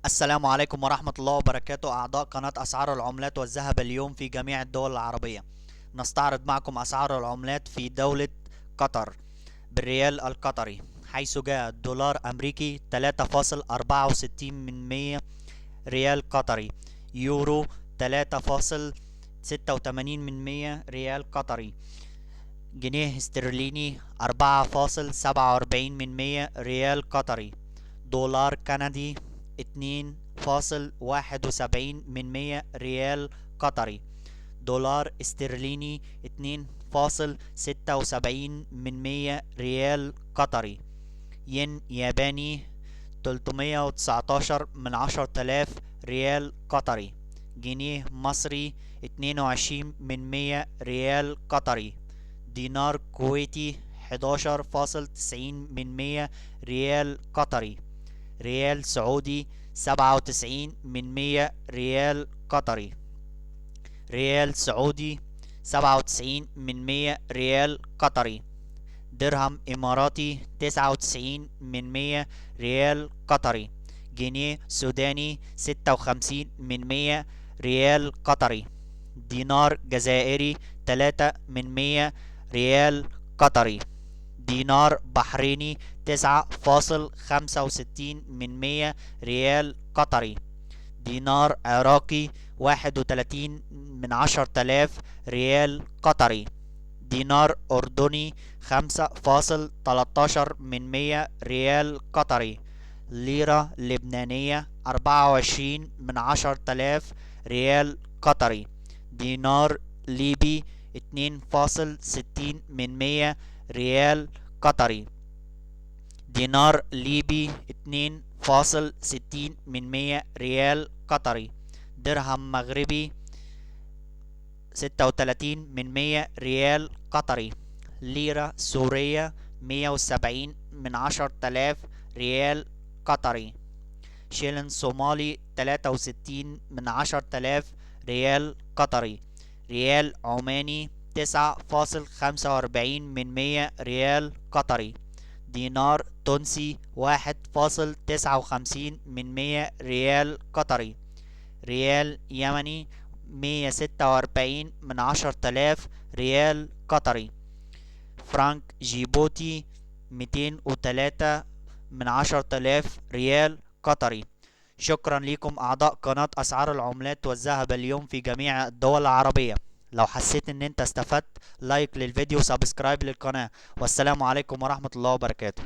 السلام عليكم ورحمة الله وبركاته أعضاء قناة أسعار العملات والذهب اليوم في جميع الدول العربية. نستعرض معكم أسعار العملات في دولة قطر بالريال القطري، حيث جاء الدولار أمريكي 3.64 من 100 ريال قطري، يورو 3.86 من 100 ريال قطري، جنيه استرليني 4.47 من 100 ريال قطري، دولار كندي 2.71 من 100 ريال قطري، دولار استرليني 2.76 من 100 ريال قطري، ين ياباني 319 من 10,000 ريال قطري، جنيه مصري 22 من 100 ريال قطري، دينار كويتي 11.90 من 100 ريال قطري، ريال سعودي 97 من 100 ريال قطري، ريال سعودي 97 من 100 ريال قطري، درهم إماراتي 99 من 100 ريال قطري، جنيه سوداني 56 من 100 ريال قطري، دينار جزائري 3 من 100 ريال قطري، دينار بحريني 9.65 من 100 ريال قطري، دينار عراقي 31 من 10,000 ريال قطري، دينار أردني 5.13 من 100 ريال قطري، ليرة لبنانية 24 من 10,000 ريال قطري، دينار ليبي 2.60 من 100 ريال قطري، دينار ليبي 2.60 من 100 ريال قطري، درهم مغربي 36 من 100 ريال قطري، ليرة سورية 170 من 10,000 ريال قطري، شيلن صومالي 63 من 10,000 ريال قطري، ريال عماني 9.45 من 100 ريال قطري، دينار تونسي 1.59 من 100 ريال قطري، ريال يمني 146 من 10,000 ريال قطري، فرانك جيبوتي 203 من 10,000 ريال قطري. شكرا لكم أعضاء قناة أسعار العملات والذهب اليوم في جميع الدول العربية. لو حسيت ان انت استفدت، لايك للفيديو، سبسكرايب للقناة، والسلام عليكم ورحمة الله وبركاته.